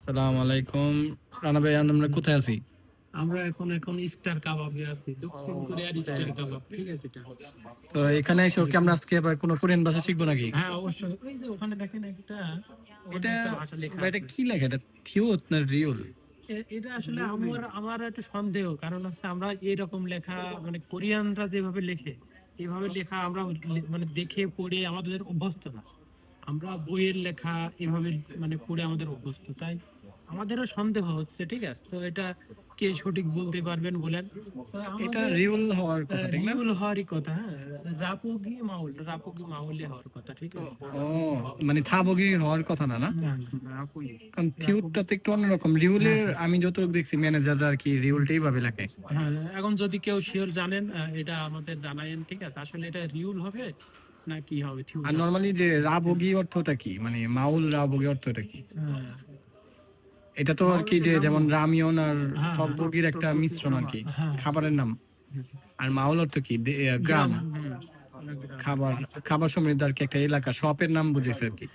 সালাম আলাইকুম। রানা ভাই, আমরা কোথায় আছি? আমরা এখন স্টার কাবাবে আছি, দক্ষিণ কোরিয়ার স্টার কাবাব। ঠিক আছে, এটা তো এখানে এসে কি আমরা আজকে আবার কোনো কোরিয়ান ভাষা শিখবো নাকি? হ্যাঁ অবশ্যই। ওই যে ওখানে দেখেন একটা, ওখানে এটা একটা ভাষা লেখা ভাই, এটা আছে। কি লেখা? এটা থিওত না রিওল? এটা আসলে আমার একটা সন্দেহ, কারণ হচ্ছে আমরা এরকম লেখা মানে কোরিয়ানরা যেভাবে লেখে এভাবে লেখা আমরা মানে দেখে পড়ে আমাদের অভ্যস্ত না। আমরা বইয়ের লেখা এভাবে মানে পড়ে আমাদের অভ্যস্ত, তাই আমাদেরও সন্দেহ হচ্ছে। ঠিক আছে, তো এটা কে সঠিক বলতে পারবেন বলেন? তো এটা আমাদের রিওল হওয়ার কথা, ঠিক না? রিউল হওয়ারই কথা। হ্যাঁ, রাপোগি মাউল হওয়ার কথা। ঠিক আছে। ও, মানে থাবগি হওয়ার কথা না, না? না, না, রাপোগি। কারণ থিওতটা তো একটু অন্যরকম। রিওলের হ্যাঁ, আমি যতটুকু দেখছি ম্যানেজাররা আর কি রিওলটাই ভাবে লেখে। হ্যাঁ, এখন যদি কেউ শিওর জানেন, এটা আমাদের জানায়েন। ঠিক আছে, আসলে এটা রিউল হবে না কি হবে, থিউল আর হবে? নরমালি যে রাবগি অর্থটা কি, মানে মাউল রাবগি অর্থটা কি? হ্যাঁ, এটা তো আর কি যে যেমন রামিয়ন আর হ্যাঁ, তকবগির একটা মিশ্রণ আর কি, হ্যাঁ, খাবারের নাম। আর মাউল অর্থ কি? গ্রাম। গ্রাম। খাবার, খাবার সমৃদ্ধ আর কি একটা এলাকা, শপের নাম বুঝেছে আর কি।